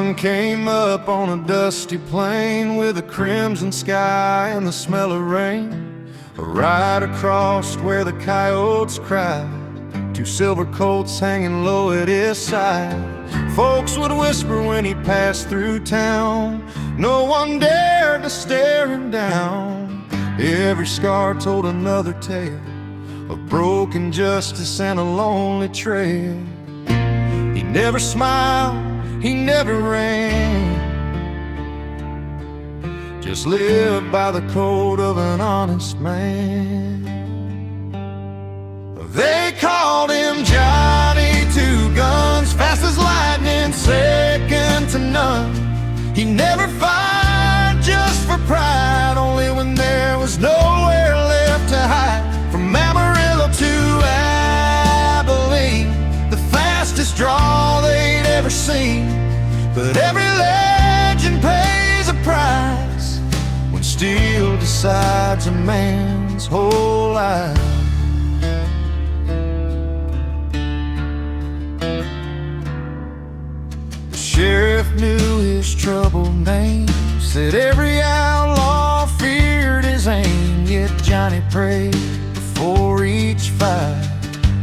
sun came up on a dusty plain with a crimson sky and the smell of rain. Right across where the coyotes cried, two silver colts hanging low at his side. Folks would whisper when he passed through town, no one dared to stare him down. Every scar told another tale of broken justice and a lonely trail. He never smiled, he never ran, just lived by the code of an honest man. They called him Johnny Two Guns, fast as lightning, second to none. He never fired just for pride, only when there was nowhere left to hide. From Amarillo to Abilene, the fastest draw they'd ever seen. But every legend pays a price when steel decides a man's whole life. The sheriff knew his troubled name, said every outlaw feared his aim. Yet Johnny prayed before each fight,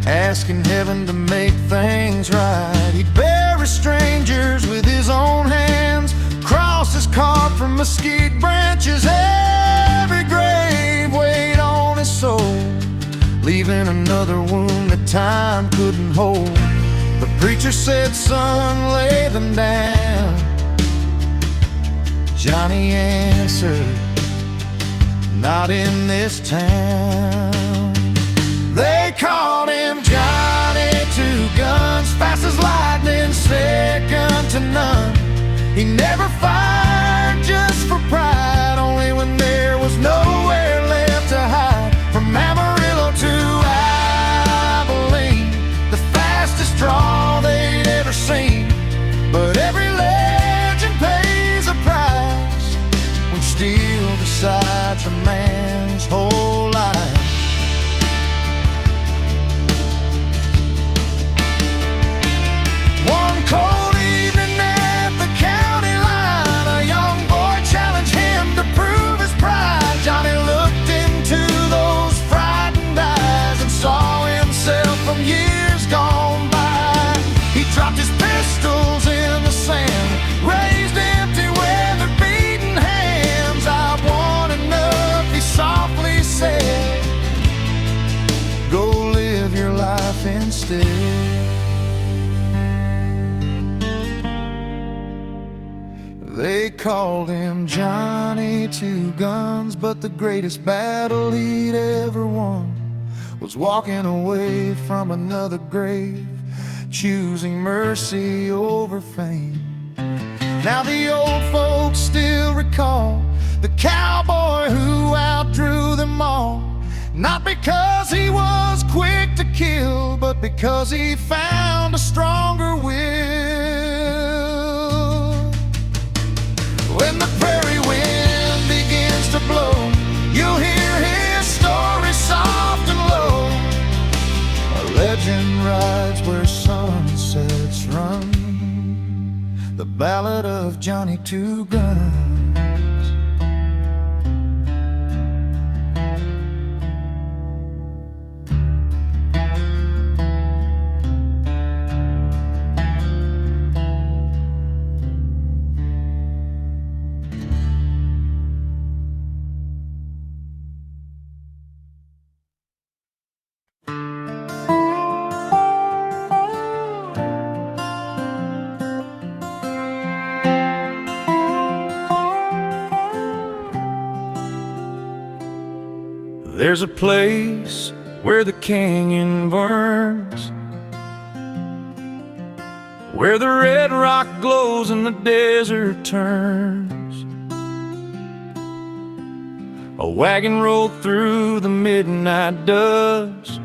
asking heaven to make things right. He'd bury strangers with his own hands, crosses carved from mesquite branches. Every grave weighed on his soul, leaving another wound that time couldn't hold. The preacher said, son, lay them down. Johnny answered, not in this town. They called him Johnny Two Guns, fast as lightning, second to none. He never fired just for pride, only when there was nowhere left to hide. From Amarillo to Abilene, the fastest draw they'd ever seen. But every legend pays a price when steel decides a man's whole life. One cold evening at the county line, a young boy challenged him to prove his pride. Johnny looked into those frightened eyes and saw himself from years gone by. He dropped his pistols in the sand, raised empty weather-beaten hands. I've won enough, he softly said, go live your life instead. They called him Johnny Two Guns, but the greatest battle he'd ever won was walking away from another grave, choosing mercy over fame. Now the old folks still recall the cowboy who outdrew them all, not because he was quick to kill, but because he found a stronger will. When the prairie wind begins to blow, you'll hear his story soft and low. A legend rides where sunsets run, the ballad of Johnny Two Guns. There's a place where the canyon burns, where the red rock glows and the desert turns. A wagon rolled through the midnight dust,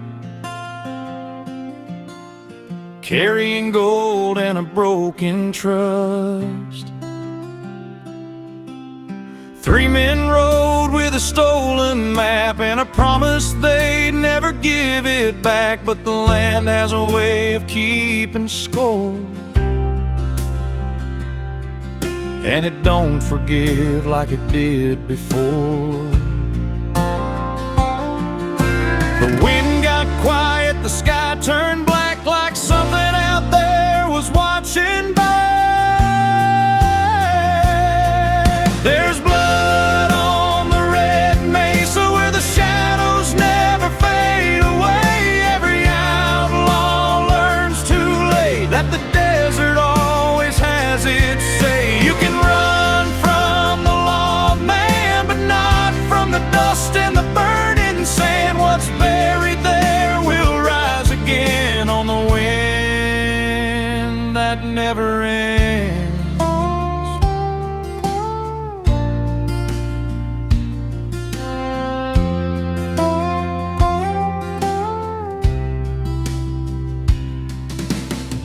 carrying gold and a broken trust. Three men rode with a stolen map and a promise they'd never give it back, but the land has a way of keeping score. and it don't forgive like it did before. The wind got quiet, the sky turned black, like something out there was watching back. There's blood on the Red Mesa where the shadows never fade away. Every outlaw learns too late that the desert always has its say. You can run from the law, man, but not from the dust and the burning sand. What's buried there will rise again on the wind that never ends.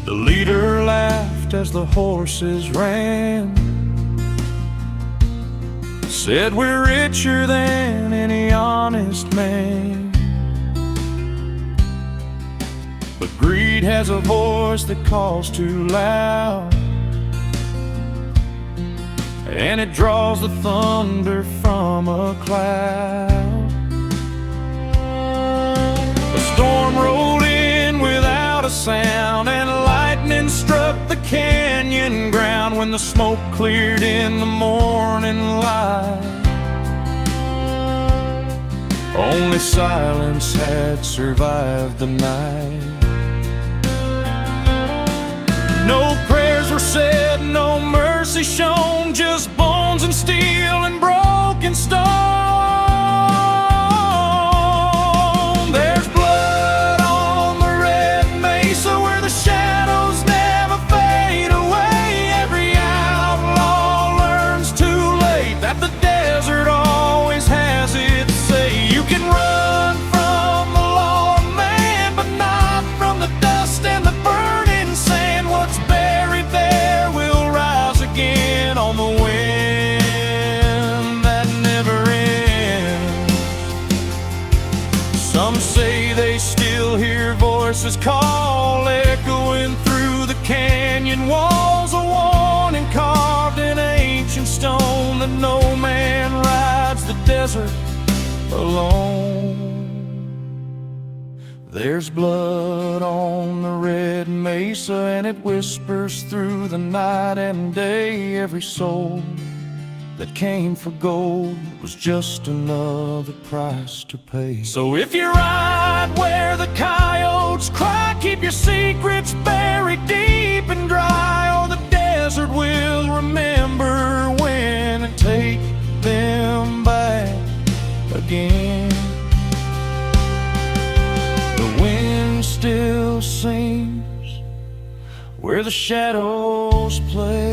The leader laughed as the horses ran, said we're richer than any honest man. But greed has a voice that calls too loud, and it draws the thunder from a cloud. The storm rolled in without a sound, and lightning struck the canyon ground. When the smoke cleared in the morning light, only silence had survived the night. No prayers were said, no mercy shown, just bones and steel and broken stone. There's blood on the Red Mesa where the shadows never fade away. Every outlaw learns too late that the desert always has its say. You can run from the law, man, but not from the dust and the burning sand. What's buried there will rise again on the wind that never ends. Some say they still hear voices call, echoing through the canyon walls, a warning carved in ancient stone that no man rides the desert alone. There's blood on the Red Mesa, and it whispers through the night and day. Every soul that came for gold was just another price to pay. So if you ride where the coyotes cry, keep your secrets buried deep and dry, or the desert will remember when and take them back again. The wind still sings where the shadows play.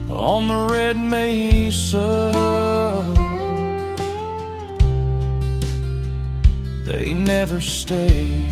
On the Red Mesa, they never stay.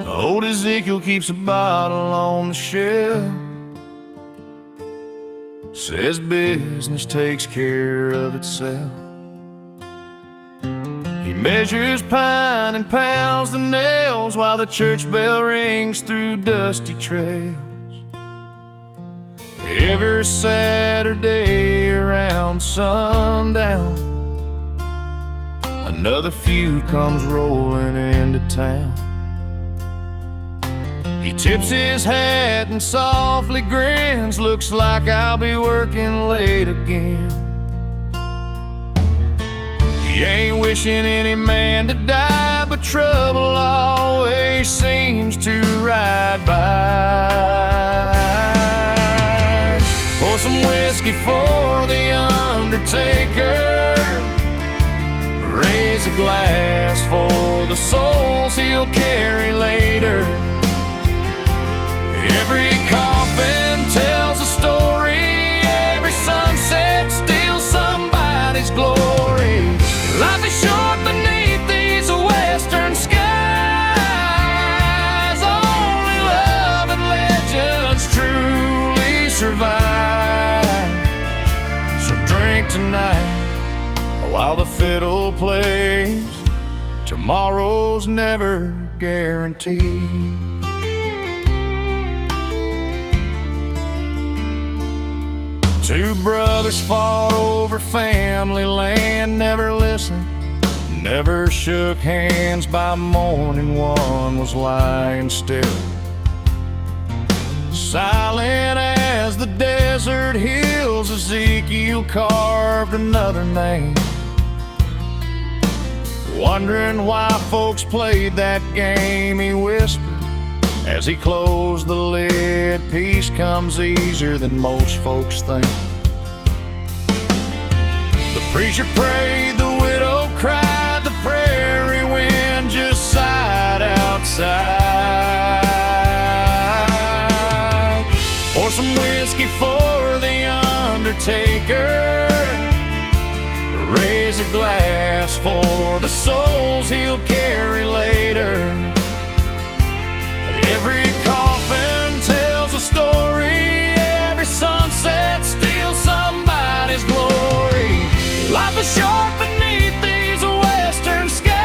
Old Ezekiel keeps a bottle on the shelf, says business takes care of itself. He measures pine and pounds the nails while the church bell rings through dusty trails. Every Saturday around sundown, another feud comes rolling into town. He tips his hat and softly grins, looks like I'll be working late again. He ain't wishing any man to die, but trouble always seems to ride by. Pour some whiskey for the Undertaker, raise a glass for the souls he'll carry later. Every coffin tells a story, every tonight while the fiddle plays. Tomorrow's never guaranteed. Two brothers fought over family land, never listened, never shook hands. By morning one was lying still, silent as the desert hills. Ezekiel carved another name, wondering why folks played that game. He whispered as he closed the lid, peace comes easier than most folks think. The preacher prayed, the widow cried, the prairie wind just sighed outside. Pour some whiskey for the Undertaker, raise a glass for the souls he'll carry later. Every coffin tells a story, every sunset steals somebody's glory. Life is short beneath these western skies.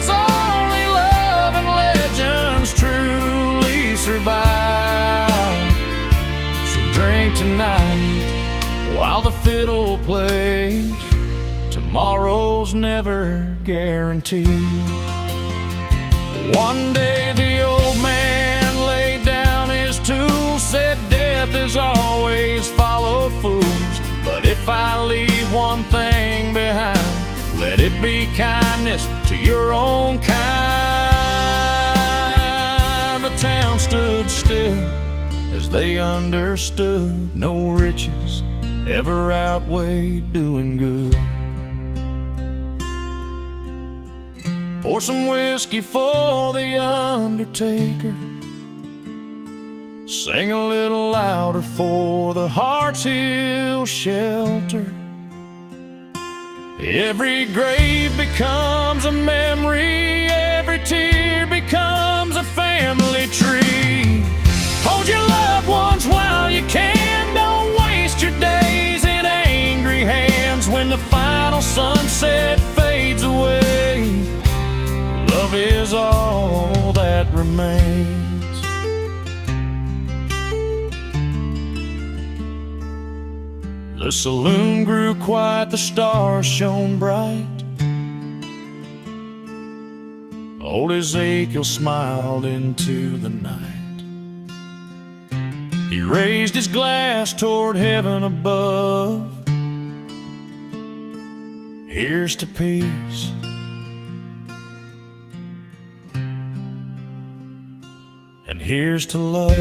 Only love and legends truly survive. So drink tonight while the fiddle plays. Tomorrow's never guaranteed. One day the old man laid down his tools, said death is always followed fools. But if I leave one thing behind, let it be kindness to your own kind. The town stood still as they understood no riches ever outweighed doing good. Pour some whiskey for the Undertaker, sing a little louder for the hearts he'll shelter. Every grave becomes a memory, every tear becomes a family tree. Hold your loved ones while you can, don't waste your days in angry hands. When the final sunset fades away, love is all that remains. The saloon grew quiet, the stars shone bright. Old Ezekiel smiled into the night. He raised his glass toward heaven above. Here's to peace, and here's to love.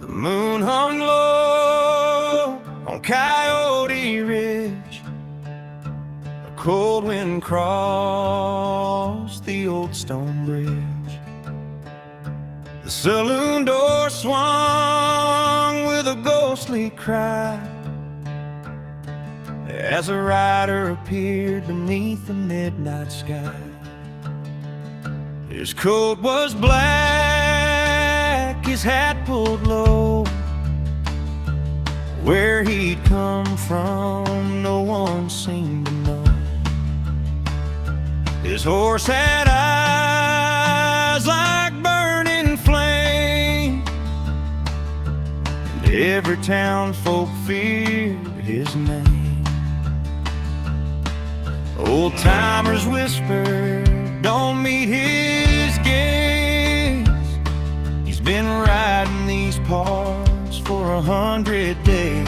The moon hung low on Coyote Ridge. A cold wind crossed the old stone bridge. The saloon door swung with a ghostly cry as a rider appeared beneath the midnight sky. His coat was black, his hat pulled low. Where he'd come from, no one seemed to know. His horse had eyes like burning flame, and every townfolk feared his name. Old timers whispered, don't meet his gaze. He's been riding these parts for 100 days.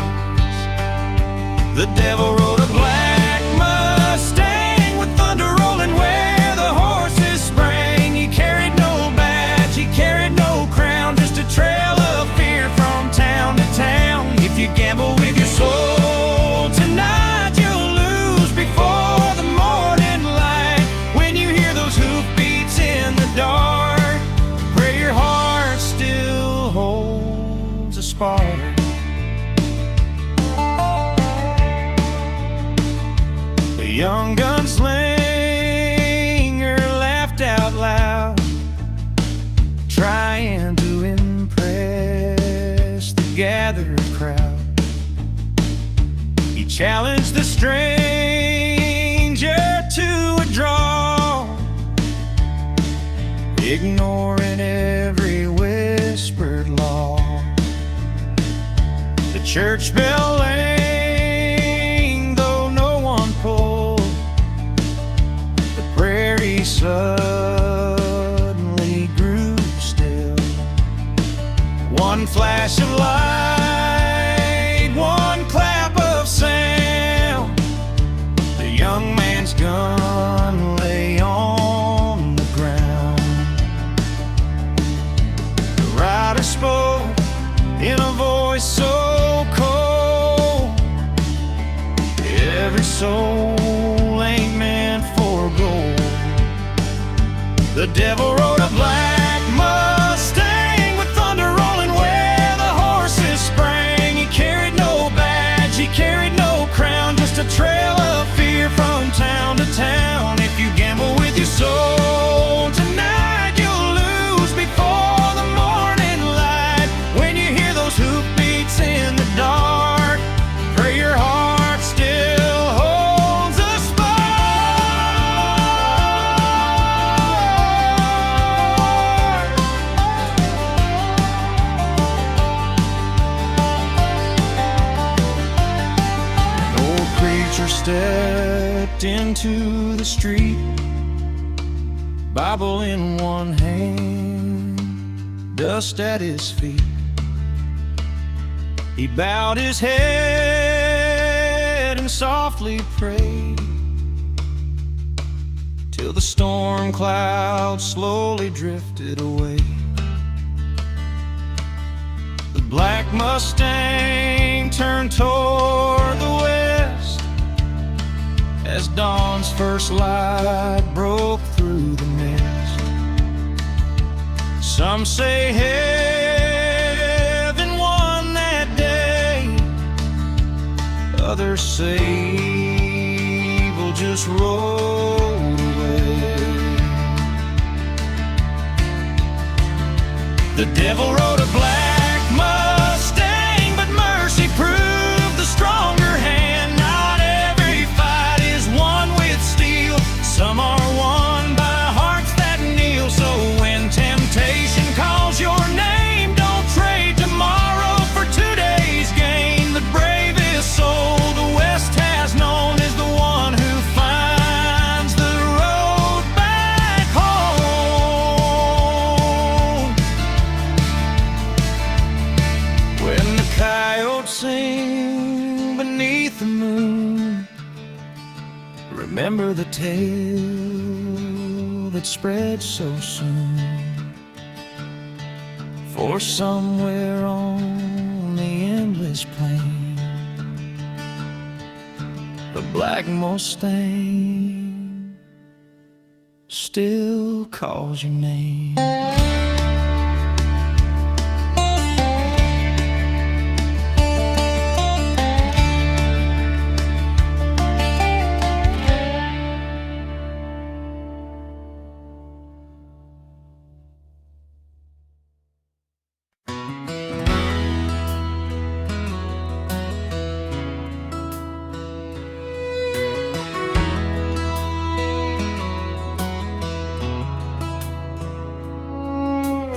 The devil rode a black Mustang with thunder rolling where the horses sprang. He carried no badge, he carried no crown, just a trail of fear from town to town. If you gamble with your soul tonight, you'll lose before the morning light. gunslinger laughed out loud, trying to impress the gathered crowd. He challenged the stranger to a draw, ignoring every whispered law. The church bell rang, though no one pulled. The prairie suddenly grew still. One flash of light, one clap of sound. The young man's gun lay on the ground. The rider spoke in a voice so cold. Every soul ain't meant for gold. The devil rode a black Mustang with thunder rolling where the horses sprang. He carried no badge, he carried no crown, just a trail of fear from town to town. If you gamble with your soul tonight, you'll lose before the morning light. When you hear those hoofbeats in the dark, pray your heart still holds a spark. An old preacher stepped into the street, Bible in one hand, dust at his feet. He bowed his head and softly prayed till the storm cloud slowly drifted away. The black Mustang turned toward the west as dawn's first light broke through the mist. Some say heaven won that day, others say evil just rolled away. The devil rode a black Mustang, but mercy proved the stronger hand. Not every fight is won with steel, some are won by hearts that kneel. So when temptation calls your name, don't trade tomorrow for today's gain. The bravest soul the West has known is the one who finds the road back home. When the coyotes sing beneath the moon, remember the tale that spread so soon. For somewhere on the endless plain, the black Mustang still calls your name.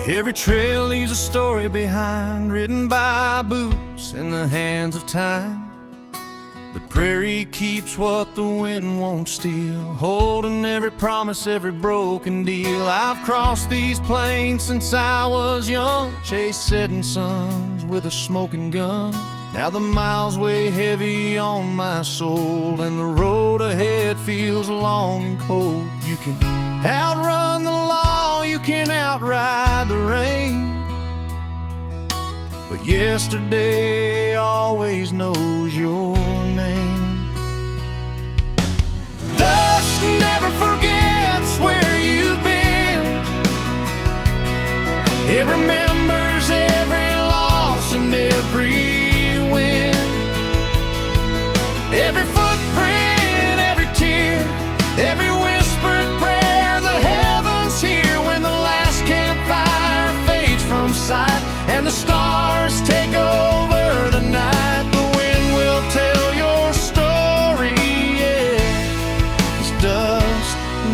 Every trail leaves a story behind, written by boots in the hands of time. The prairie keeps what the wind won't steal, holding every promise, every broken deal. I've crossed these plains since I was young, chased setting suns with a smoking gun. Now the miles weigh heavy on my soul, and the road ahead feels long and cold. You can outrun the law, you can outride the rain, but yesterday always knows your name. Dust never forgets where you've been. It remembers every loss and every win. Every footprint, every tear,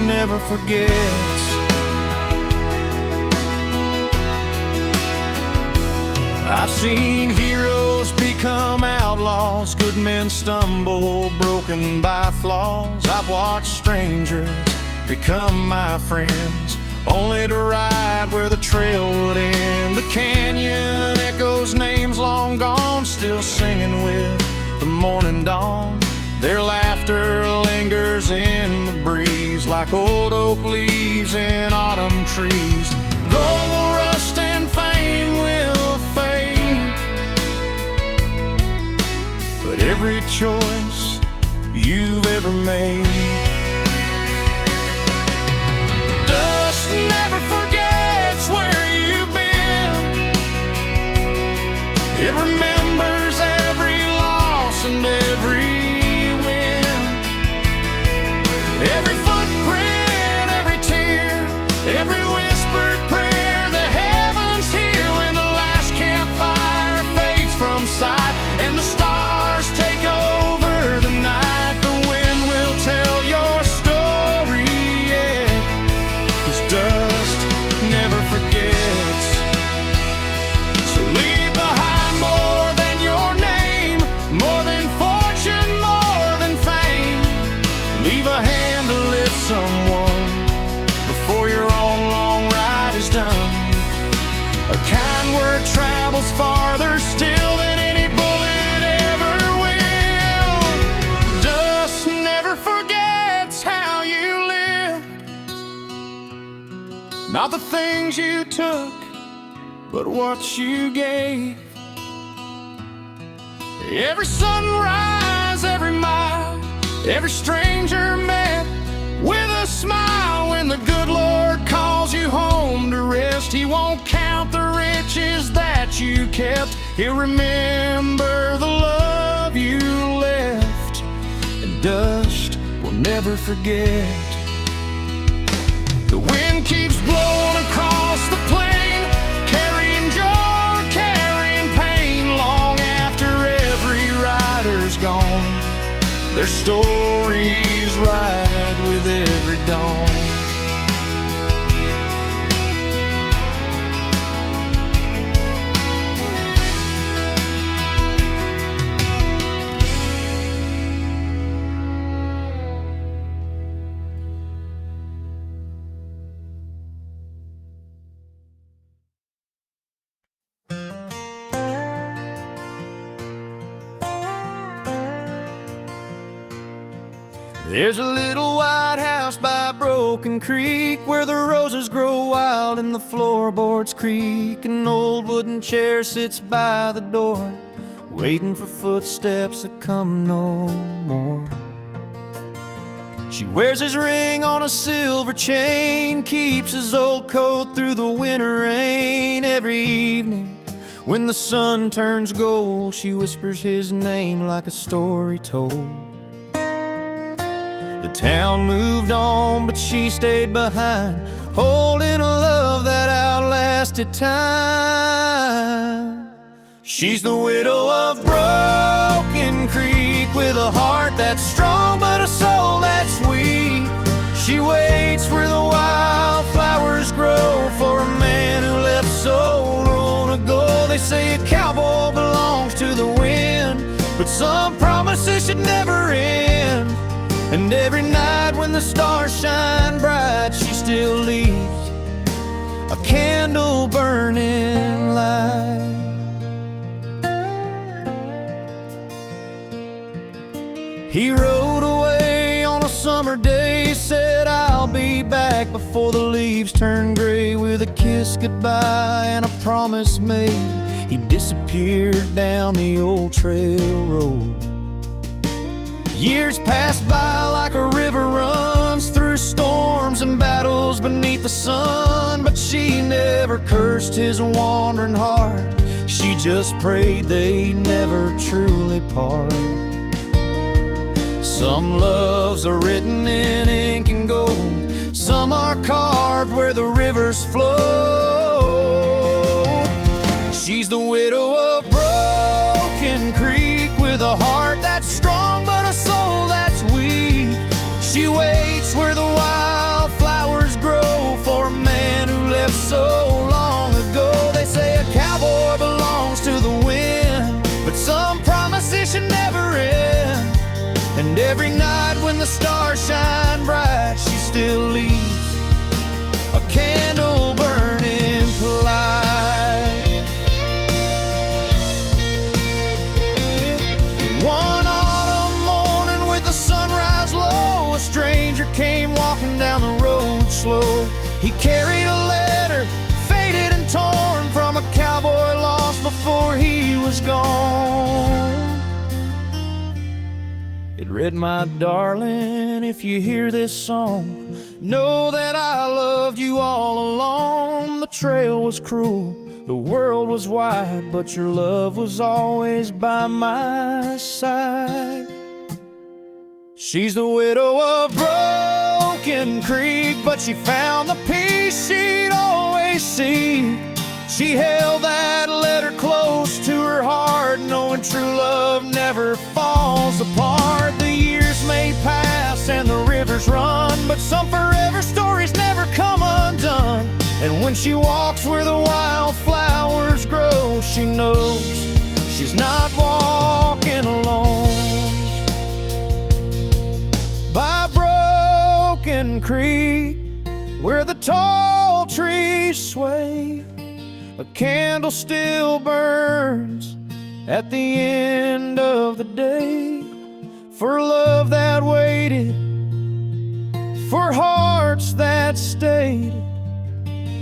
never forgets. I've seen heroes become outlaws, good men stumble, broken by flaws. I've watched strangers become my friends, only to ride where the trail would end. The canyon echoes names long gone, still singing with the morning dawn. Their laughter lingers in the breeze, like old oak leaves in autumn trees. Gold rust and fame will fade, but every choice you've ever made, dust never forgets where you've been. It remembers every loss and every win, every footprint, every tear, every whispered prayer. The heavens hear when the last campfire fades from sight and the stars take over the night. The wind will tell your story, yeah, 'cause dust never forgets. So leave behind more than your name, more than fortune, more than fame. Leave a hand to lift someone before your own long ride is done. A kind word travels farther still than any bullet ever will. Dust never forgets how you live, not the things you took, but what you gave. Every sunrise, every mile, every stranger met with a smile. When the good Lord calls you home to rest, He won't count the riches that you kept. He'll remember the love you left, and dust will never forget. The wind keeps blowing across the plain, carrying joy, carrying pain. Long after every rider's gone, their stories ride with every dawn. There's a little white house by Broken Creek, where the roses grow wild and the floorboards creak. An old wooden chair sits by the door, waiting for footsteps that come no more. She wears his ring on a silver chain, keeps his old coat through the winter rain. Every evening when the sun turns gold, she whispers his name like a story told. The town moved on, but she stayed behind, holding a love that outlasted time. She's the widow of Broken Creek, with a heart that's strong but a soul that's weak. She waits where the wildflowers grow for a man who left so long ago. They say a cowboy belongs to the wind, but some promises should never end. And every night when the stars shine bright, she still leaves a candle burning light. He rode away on a summer day, said I'll be back before the leaves turn gray. With a kiss goodbye and a promise made, he disappeared down the old trail road. Years passed by like a river runs through storms and battles beneath the sun, but she never cursed his wandering heart. She just prayed they'd never truly part. Some loves are written in ink and gold, some are carved where the rivers flow. She's the widow of Broken Creek, with a heart that's strong but a soul that's weak. She waits where the wild so long ago. They say a cowboy belongs to the wind, but some promise it should never end. And every night when the stars shine bright, she still leaves a candle burning polite. One autumn morning with the sunrise low, a stranger came walking down the road slow. He carried a letter, faded and torn, from a cowboy lost before he was gone. It read, "My darling, if you hear this song, know that I loved you all along. The trail was cruel, the world was wide, but your love was always by my side." She's the widow of Broken Creek, but she found the peace she'd always seek. She held that letter close to her heart, knowing true love never falls apart. The years may pass and the rivers run, but some forever stories never come undone. And when she walks where the wildflowers grow, she knows she's not walking alone. By Broken Creek, where the tall trees sway, a candle still burns at the end of the day, for love that waited, for hearts that stayed,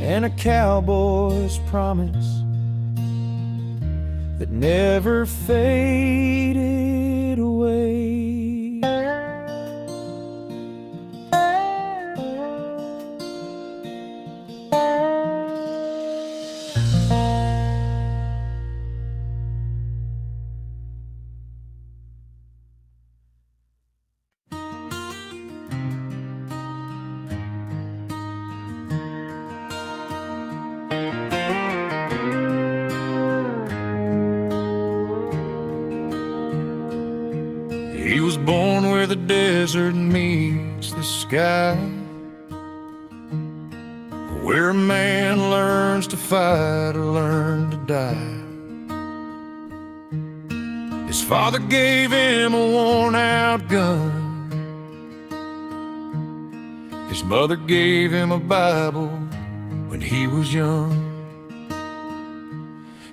and a cowboy's promise that never faded away. He was born where the desert meets the sky, where a man learns to fight or learn to die. His father gave him a worn-out gun. His mother gave him a Bible when he was young.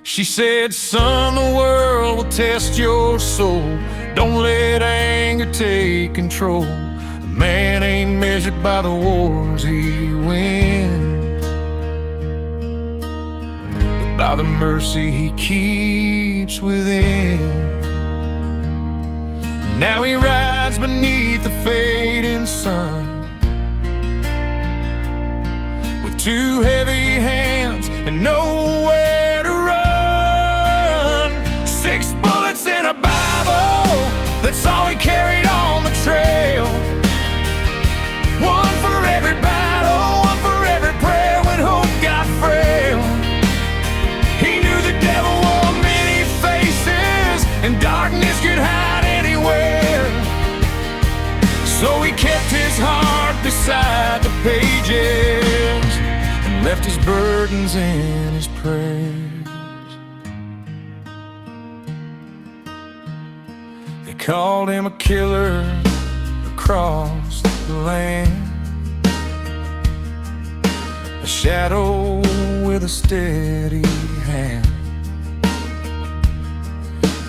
She said, "Son, the world will test your soul. Don't let anger take control. A man ain't measured by the wars he wins, but by the mercy he keeps within." Now he rides beneath the fading sun, with two heavy hands and nowhere to run. 6 bullets in a Bible, that's all he carried on the trail. One for every battle, one for every prayer when hope got frail. He knew the devil wore many faces, and darkness could hide anywhere. So he kept his heart beside the pages and left his burdens in his prayers. Called him a killer across the land, a shadow with a steady hand.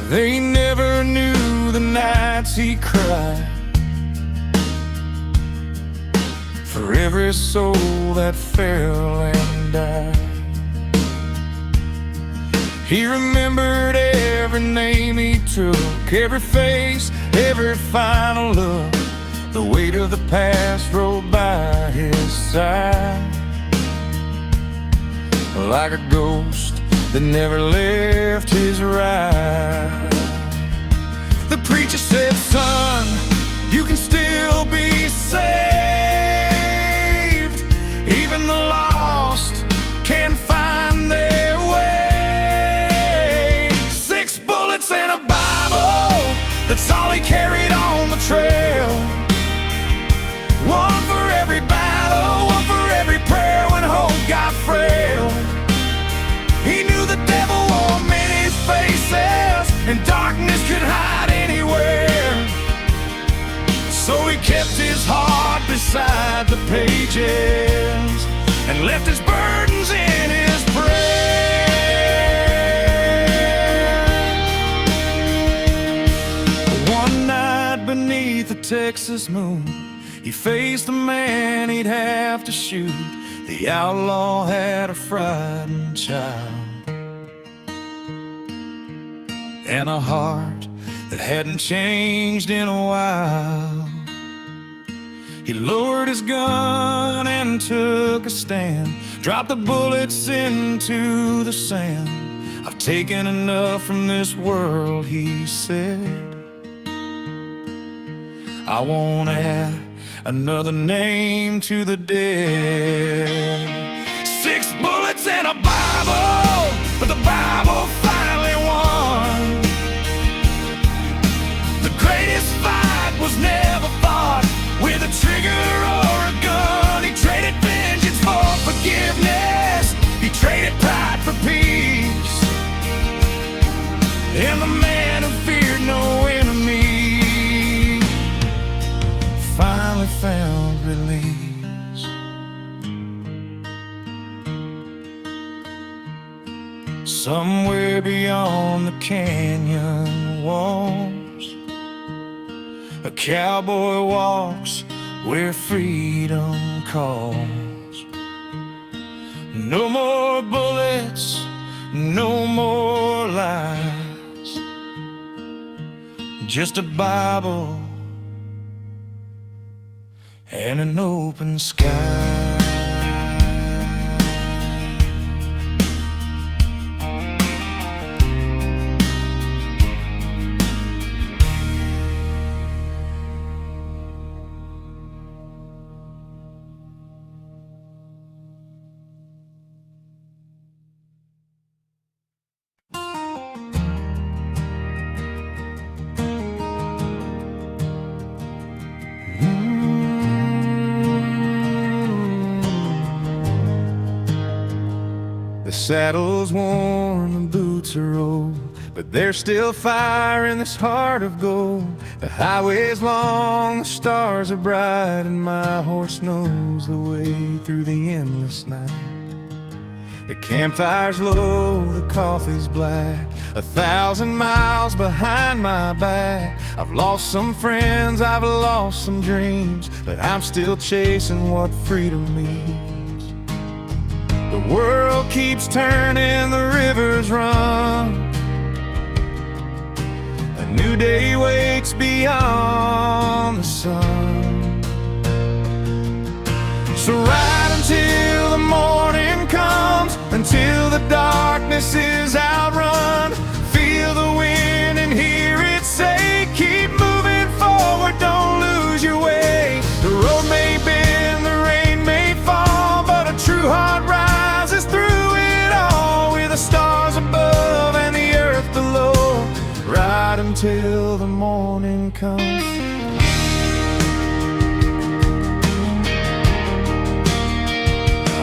They never knew the nights he cried for every soul that fell and died. He remembered every name he took, every face, every final look. The weight of the past rolled by his side, like a ghost that never left his ride. The preacher said, "Son, you can still be saved. Even the lost can find their way. 6 bullets and a Bible, that's all he carried on the trail. One for every battle, one for every prayer when hope got frail. pages and left his burdens in his prayer. One night beneath the Texas moon, he faced the man he'd have to shoot. The outlaw had a frightened child and a heart that hadn't changed in a while. He lowered his gun and took a stand, dropped the bullets into the sand. I've taken enough from this world, he said. I won't add another name to the dead. 6 bullets and a Bible, but the Bible finally won. The greatest fight was never fought with a trigger or a gun. He traded vengeance for forgiveness. He traded pride for peace. And the man who feared no enemy finally found release. Somewhere beyond the canyon walls, a cowboy walks where freedom calls. No more bullets, no more lies, just a Bible and an open sky. The saddle's worn, the boots are old, but there's still fire in this heart of gold. The highway's long, the stars are bright, and my horse knows the way through the endless night. The campfire's low, the coffee's black, 1,000 miles behind my back. I've lost some friends, I've lost some dreams, but I'm still chasing what freedom means. The world keeps turning, the rivers run, a new day waits beyond the sun. So ride until the morning comes, until the darkness is outrun. Feel the wind and hear it say, keep moving forward, don't lose your way. The road may bend, the rain may fall, but a true heart rises through it all, with the stars above and the earth below. Ride until the morning comes.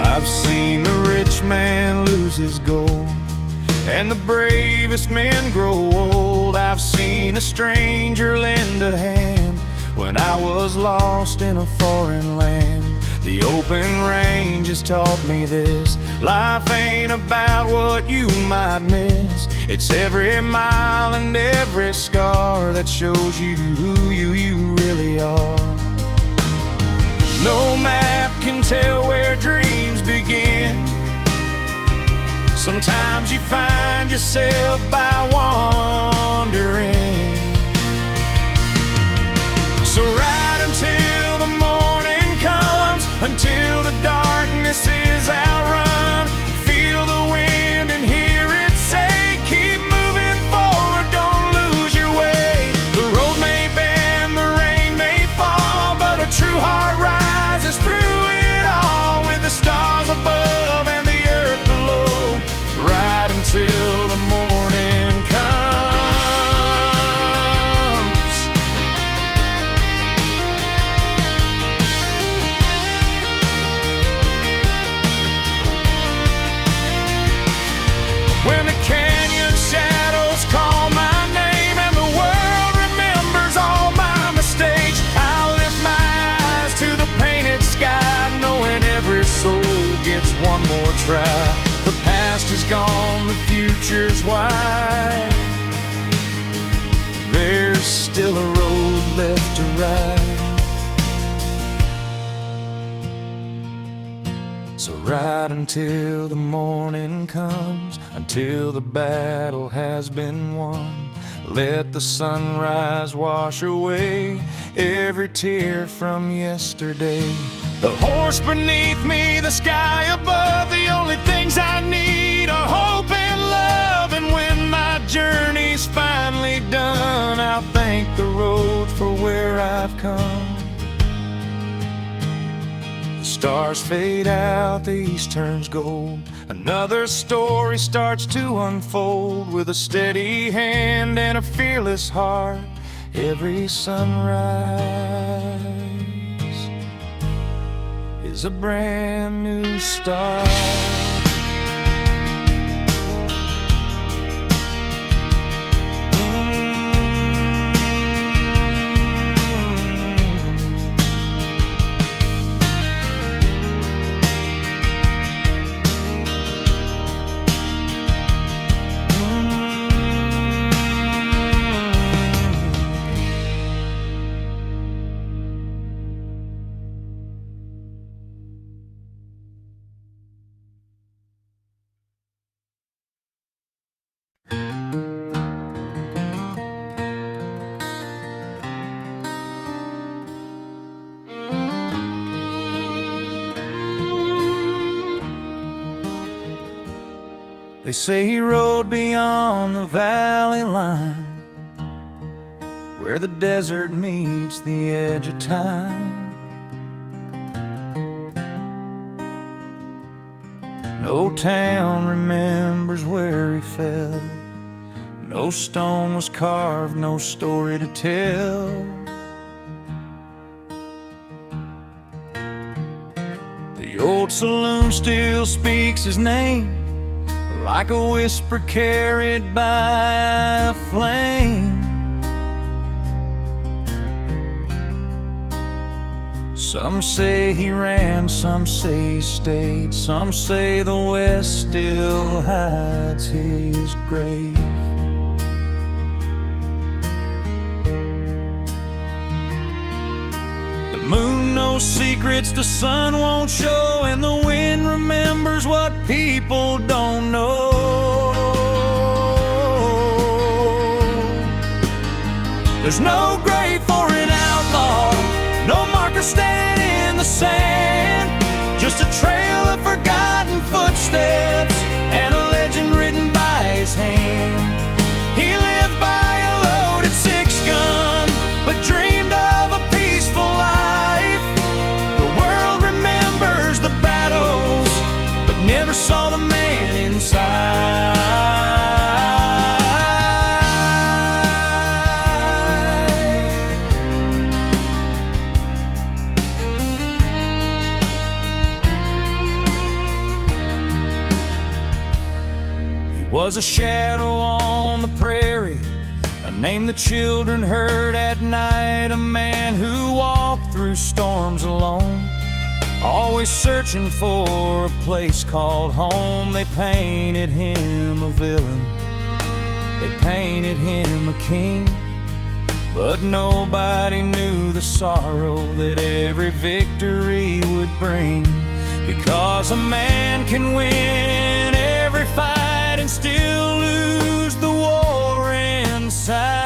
I've seen the rich man lose his gold, and the bravest men grow old. I've seen a stranger lend a hand when I was lost in a foreign land. The open range has taught me this: life ain't about what you might miss. It's every mile and every scar that shows you who you really are. No map can tell where dreams begin. Sometimes you find yourself by wandering. So ride until the morning comes, until the darkness is outrun. Feel the wind and hear it say, keep moving forward, don't lose your way. The road may bend, the rain may fall, but a true heart rises through it all, with the stars above and the earth below. Ride until the morning comes. try. The past is gone, the future's wide. There's still a road left to ride. So ride until the morning comes, until the battle has been won. Let the sunrise wash away every tear from yesterday. The horse beneath me, the sky above, the only things I need are hope and love. And when my journey's finally done, I'll thank the road for where I've come. The stars fade out, the east turns gold. Another story starts to unfold. With a steady hand and a fearless heart, every sunrise is a brand new start. They say he rode beyond the valley line, where the desert meets the edge of time. No town remembers where he fell, no stone was carved, no story to tell. The old saloon still speaks his name, like a whisper carried by a flame. Some say he ran, some say he stayed, some say the West still hides his grave. The moon knows secrets the sun won't show, and the wind remembers what people don't know. There's no grave for an outlaw, no marker standing in the sand, just a trail of forgotten footsteps and a legend written by his hand. He lived by a loaded six-gun, but dreamed of a peaceful life. The world remembers the battles, but never saw the man inside. He was a shadow on the prairie, a name the children heard at night, a man who walked through storms alone, always searching for a place called home. They painted him a villain, they painted him a king, but nobody knew the sorrow that every victory would bring. Because a man can win every fight and still lose the war inside.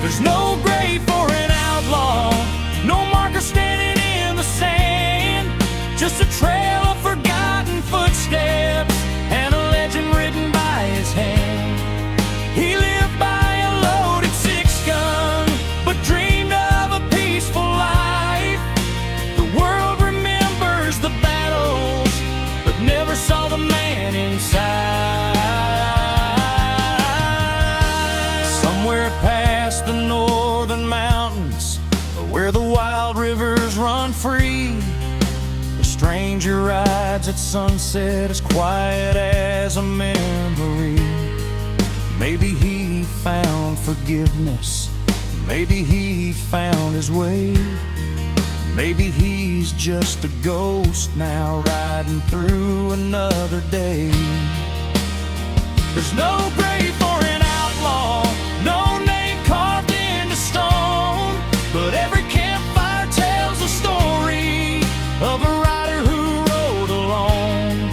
There's no grave for an outlaw, no marker standing in the sand, just a trail of forgotten footsteps and a legend written by his hand. He lived by a loaded six-gun, but dreamed of a peaceful life. The world remembers the battles, but never saw the man inside. Somewhere past the northern mountains, where the wild rivers run free, a stranger rides at sunset as quiet as a memory. Maybe he found forgiveness, maybe he found his way, Maybe he's just a ghost now, riding through another day. There's no grave for an outlaw, no name carved into stone, but every campfire tells a story of a rider who rode alone.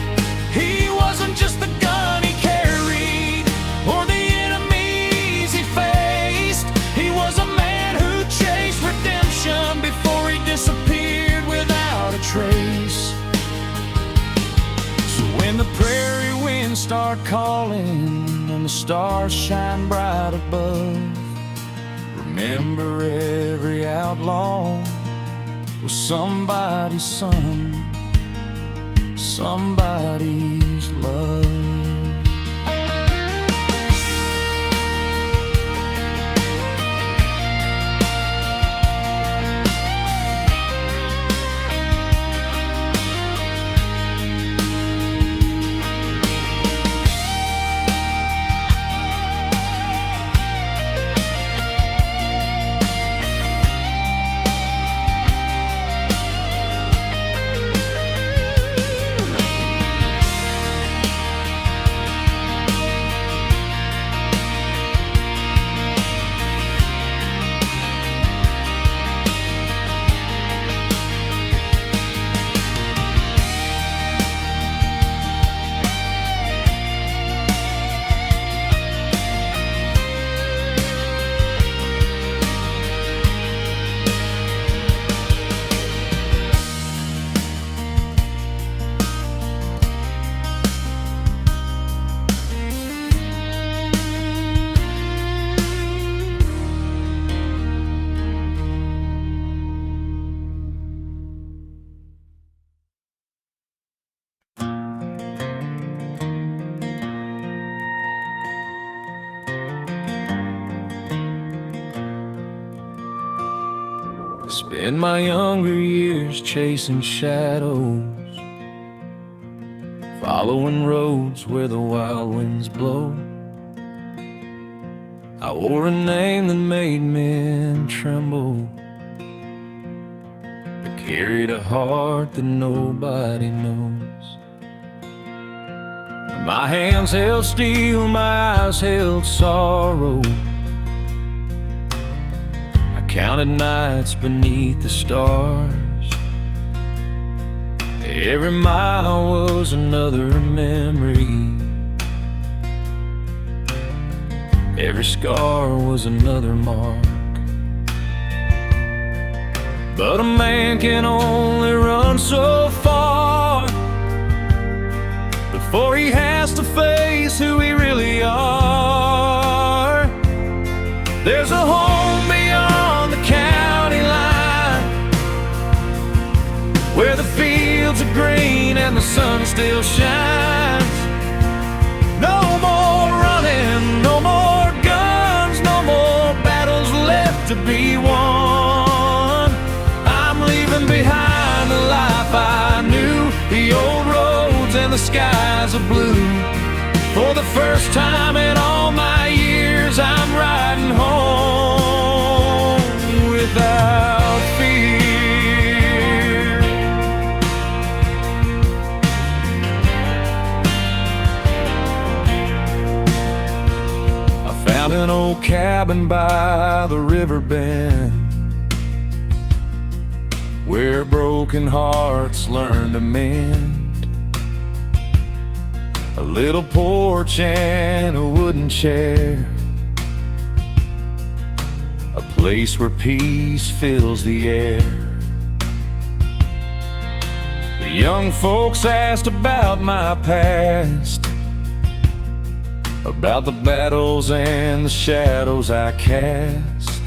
He wasn't just the gun he carried or the enemies he faced. He was a man who chased redemption before he disappeared without a trace. So when the prairie winds start calling and the stars shine bright above, remember every outlaw was somebody's son, somebody's love. Spend my younger years chasing shadows, following roads where the wild winds blow. I wore a name that made men tremble, but carried a heart that nobody knows. My hands held steel, my eyes held sorrow. Counted nights beneath the stars. Every mile was another memory. Every scar was another mark. But a man can only run so far before he has to face who he really are. There's a home beyond the county line, where the fields are green and the sun still shines. No more running, no more guns, no more battles left to be won. I'm leaving behind the life I knew, the old roads and the skies of blue. For the first time in all my years, I'm riding home without fear. I found an old cabin by the river bend, where broken hearts learn to mend. A little porch and a wooden chair, a place where peace fills the air. The young folks asked about my past, about the battles and the shadows I cast.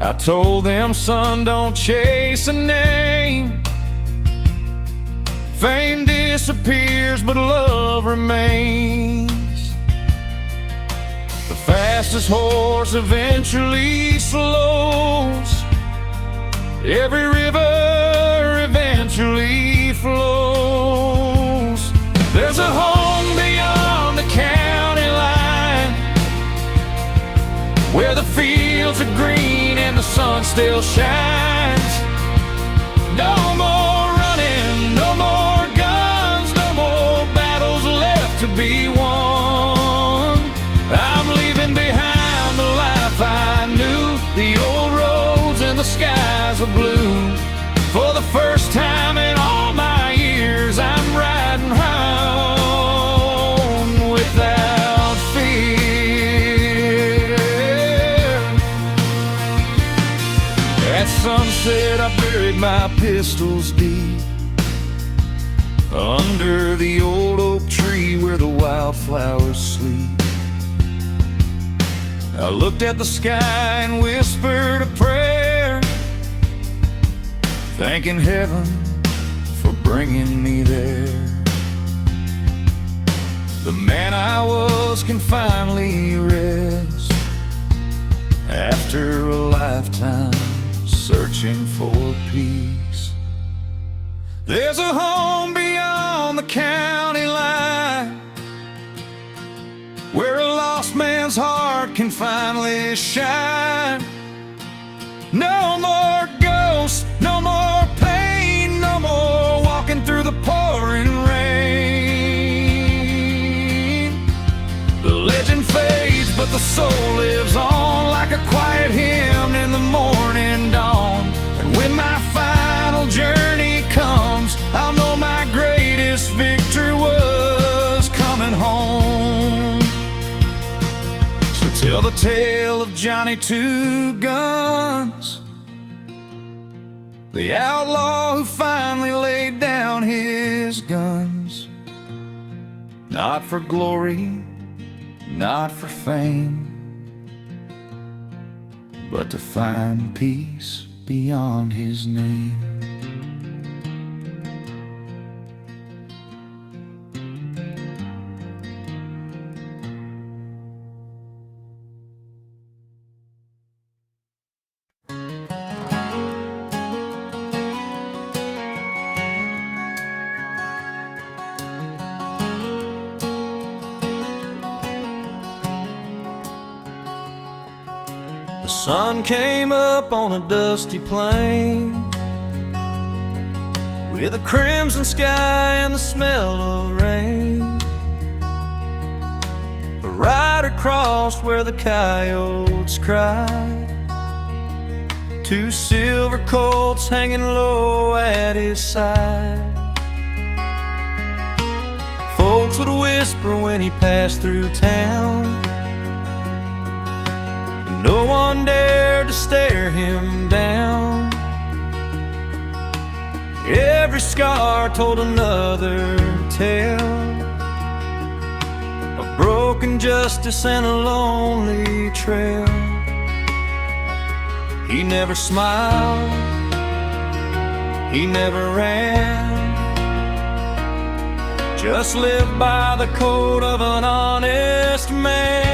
I told them, son, don't chase a name. Fame disappears, but love remains. The fastest horse eventually slows. Every river eventually flows. There's a home beyond the county line, where the fields are green and the sun still shines. No more running, no more guns, no more battles left to be won. I'm leaving behind the life I knew, the old roads and the skies of blue. For the first time in all my years, I'm riding home without fear. At sunset, I buried my pistols deep under the old oak tree where the wildflowers sleep. I looked at the sky and whispered a prayer, thanking heaven for bringing me there. The man I was can finally rest after a lifetime searching for peace. There's a home beyond the county line where a lost man's heart can finally shine. No more ghosts, no more pain, no more walking through the pouring rain. The legend fades, but the soul lives on like a quiet hymn in the morning dawn. And when my final journey comes, I'll know my greatest victory was coming home. So tell the tale of Johnny Two Guns, the outlaw who finally laid down his guns. Not for glory, not for fame, but to find peace beyond his name. The sun came up on a dusty plain with a crimson sky and the smell of rain. A rider crossed where the coyotes cried, two silver colts hanging low at his side. Folks would whisper when he passed through town, no one dared to stare him down. Every scar told another tale of broken justice and a lonely trail. He never smiled, he never ran, just lived by the code of an honest man.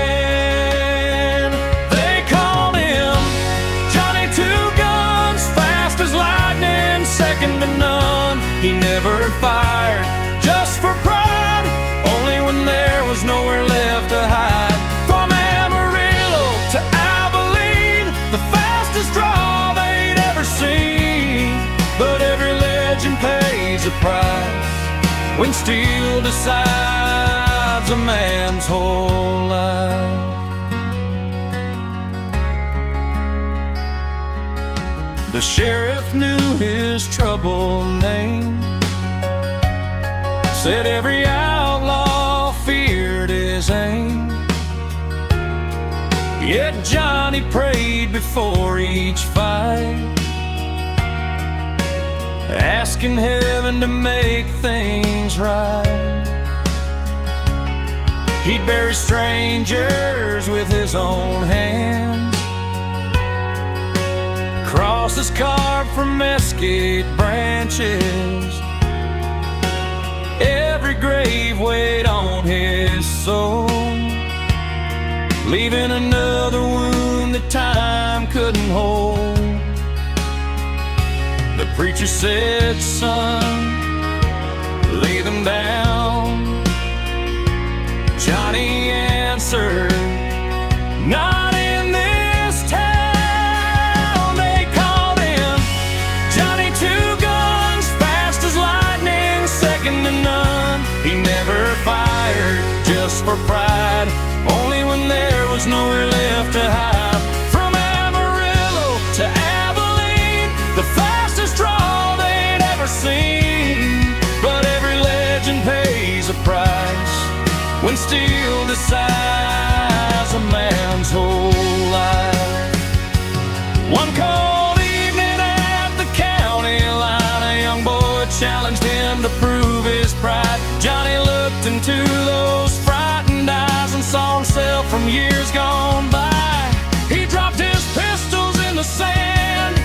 Second to none, he never fired just for pride, only when there was nowhere left to hide. From Amarillo to Abilene, the fastest draw they'd ever seen. But every legend pays a price when steel decides a man's whole life. The sheriff knew his troubled name, said every outlaw feared his aim. Yet Johnny prayed before each fight, asking heaven to make things right. He'd bury strangers with his own hands, crosses carved from mesquite branches. Every grave weighed on his soul, leaving another wound that time couldn't hold. The preacher said, son, lay them down. Johnny answered, not in this for pride, only when there was nowhere left to hide. From Amarillo to Abilene, the fastest draw they'd ever seen. But every legend pays a price when steel decides a man's whole life. One cold evening at the county line, a young boy challenged him to prove his pride. Johnny looked into those frightened eyes and saw himself from years gone by. He dropped his pistols in the sand,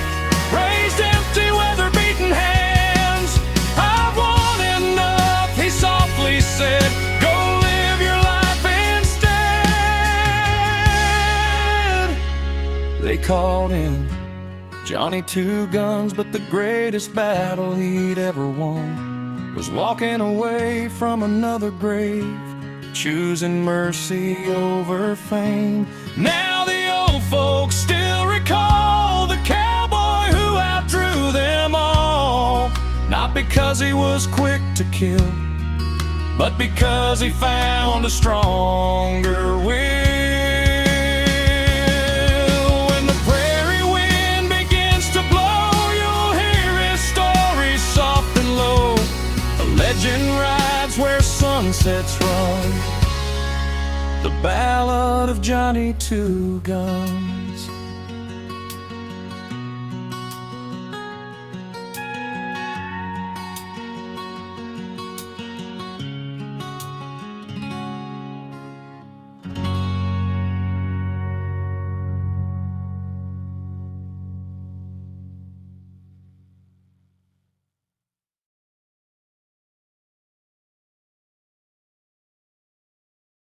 raised empty weather-beaten hands. "I've won enough," he softly said, "go live your life instead." They called him Johnny Two Guns, but the greatest battle he'd ever won was walking away from another grave, choosing mercy over fame. Now the old folks still recall the cowboy who outdrew them all, not because he was quick to kill, but because he found a stronger will. When the prairie wind begins to blow, you'll hear his story soft and low. A legend rides where sunsets run, the Ballad of Johnny Two Guns.